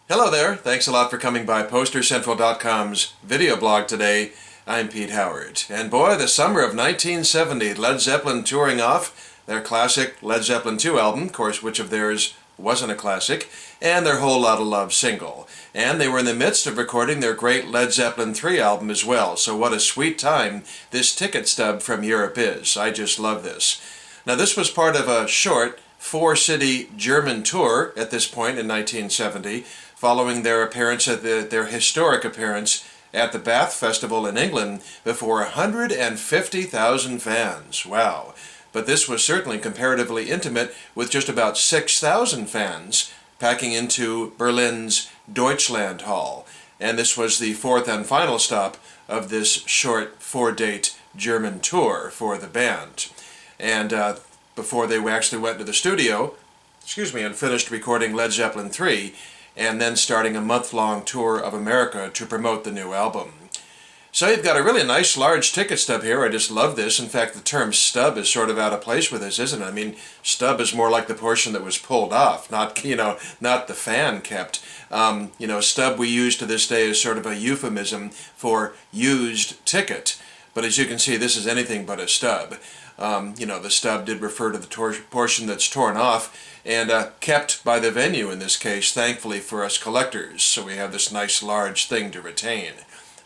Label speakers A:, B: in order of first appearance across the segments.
A: Hello there, thanks a lot for coming by PosterCentral.com's video blog today. I'm Pete Howard. And boy, the summer of 1970, Led Zeppelin touring off their classic Led Zeppelin 2 album, of course, which of theirs wasn't a classic, and their Whole Lotta Love single. And they were in the midst of recording their great Led Zeppelin 3 album as well, so what a sweet time this ticket stub from Europe is. I just love this. Now this was part of a short four-city German tour at this point in 1970, following their appearance at their historic appearance at the Bath Festival in England before 150,000 fans. Wow. But this was certainly comparatively intimate with just about 6,000 fans packing into Berlin's Deutschland Hall. And this was the fourth and final stop of this short four-date German tour for the band. And before they actually went to the studio, and finished recording Led Zeppelin 3, and then starting a month-long tour of America to promote the new album. So you've got a really nice large ticket stub here. I just love this. In fact, the term stub is sort of out of place with this, isn't it? I mean, stub is more like the portion that was pulled off, not the fan kept. Stub we use to this day is sort of a euphemism for used ticket. But as you can see, this is anything but a stub. The stub did refer to the portion that's torn off and kept by the venue in this case, thankfully for us collectors. So we have this nice large thing to retain.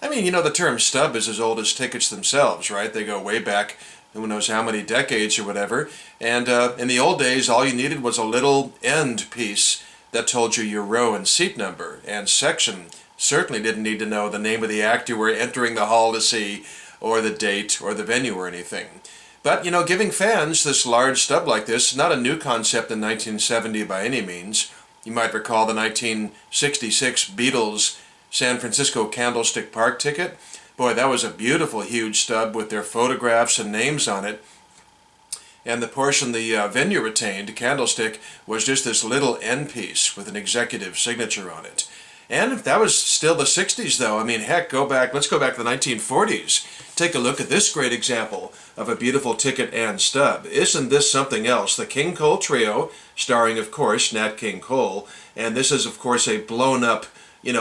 A: I mean, the term stub is as old as tickets themselves, right? They go way back, who knows how many decades or whatever. And in the old days, all you needed was a little end piece that told you your row and seat number and section. Certainly didn't need to know the name of the act you were entering the hall to see, or the date, or the venue, or anything. But, giving fans this large stub like this is not a new concept in 1970 by any means. You might recall the 1966 Beatles San Francisco Candlestick Park ticket. Boy, that was a beautiful, huge stub with their photographs and names on it. And the portion the venue retained, Candlestick, was just this little end piece with an executive signature on it. And that was still the 60s, though. I mean, heck, let's go back to the 1940s. Take a look at this great example of a beautiful ticket and stub. Isn't this something else? The King Cole Trio, starring, of course, Nat King Cole. And this is, of course, a blown-up,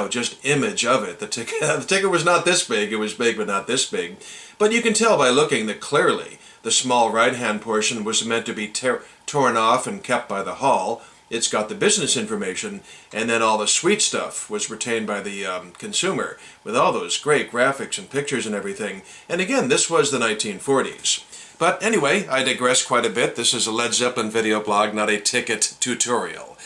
A: just image of it. The ticket was not this big. It was big, but not this big. But you can tell by looking that clearly the small right-hand portion was meant to be torn off and kept by the hall. It's got the business information, and then all the sweet stuff was retained by the consumer, with all those great graphics and pictures and everything. And again, this was the 1940s. But anyway, I digress quite a bit. This is a Led Zeppelin video blog, not a ticket tutorial.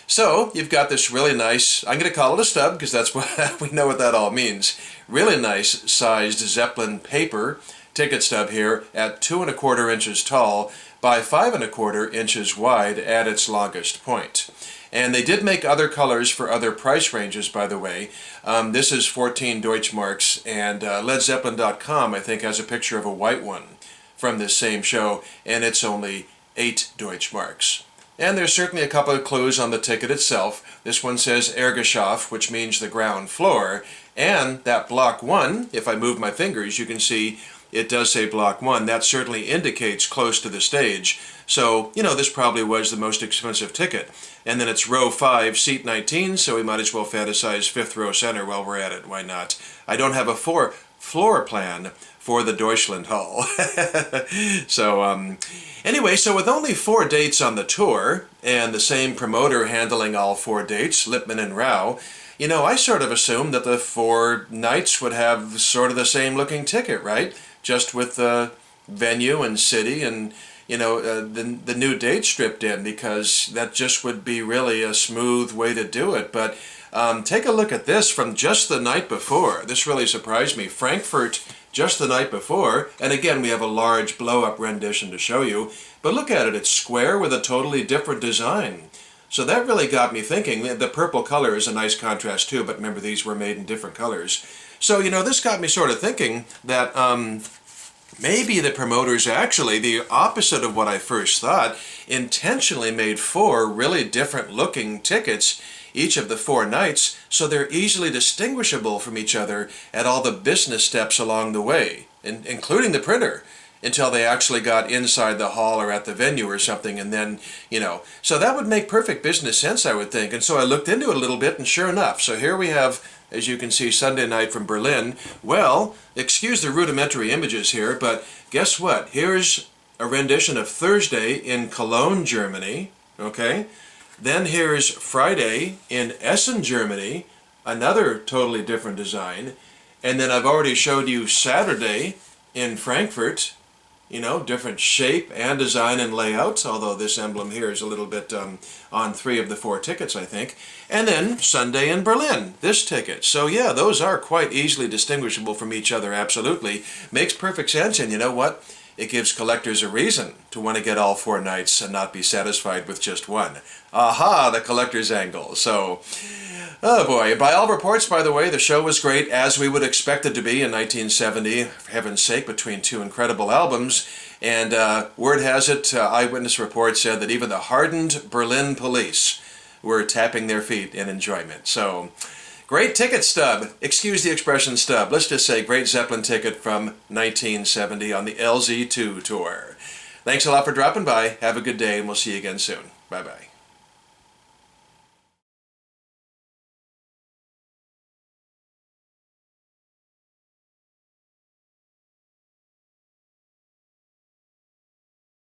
A: So, you've got this really nice, I'm going to call it a stub, because that's what we know what that all means, really nice sized Zeppelin paper ticket stub here at 2¼ inches tall by 5¼ inches wide at its longest point. And they did make other colors for other price ranges, by the way. This is 14 Deutschmarks, and LedZeppelin.com, I think, has a picture of a white one from this same show, and it's only 8 Deutschmarks. And there's certainly a couple of clues on the ticket itself. This one says Erdgeschoss, which means the ground floor, and that block 1, if I move my fingers, you can see it does say block 1. That certainly indicates close to the stage. So, this probably was the most expensive ticket. And then it's row 5, seat 19, so we might as well fantasize 5th row center while we're at it. Why not? I don't have a floor plan for the Deutschland Hall. Anyway, so with only 4 dates on the tour, and the same promoter handling all 4 dates, Lippmann and Rau, I sort of assumed that the 4 nights would have sort of the same looking ticket, right? Just with the venue and city and, the new date stripped in, because that just would be really a smooth way to do it. But take a look at this from just the night before. This really surprised me. Frankfurt just the night before, and again we have a large blow-up rendition to show you, but look at it, it's square with a totally different design. So that really got me thinking. The purple color is a nice contrast too, but remember these were made in different colors. So, this got me sort of thinking that maybe the promoters actually, the opposite of what I first thought, intentionally made 4 really different looking tickets each of the 4 nights, so they're easily distinguishable from each other at all the business steps along the way, including the printer. until they actually got inside the hall or at the venue or something, and then, so that would make perfect business sense, I would think. And so I looked into it a little bit, and sure enough, so here we have, as you can see, Sunday night from Berlin. Well, excuse the rudimentary images here, but guess what? Here's a rendition of Thursday in Cologne, Germany, okay? Then here's Friday in Essen, Germany, another totally different design. And then I've already showed you Saturday in Frankfurt, different shape and design and layout, although this emblem here is a little bit on 3 of the 4 tickets, I think. And then Sunday in Berlin, this ticket. So yeah, those are quite easily distinguishable from each other, absolutely. Makes perfect sense, and you know what? It gives collectors a reason to want to get all 4 nights and not be satisfied with just one. Aha, the collector's angle. So, oh boy. By all reports, by the way, the show was great, as we would expect it to be in 1970, for heaven's sake, between 2 incredible albums. And word has it, eyewitness reports said that even the hardened Berlin police were tapping their feet in enjoyment. So, great ticket stub. Excuse the expression stub. Let's just say great Zeppelin ticket from 1970 on the LZ2 tour. Thanks a lot for dropping by. Have a good day, and we'll see you again soon. Bye-bye.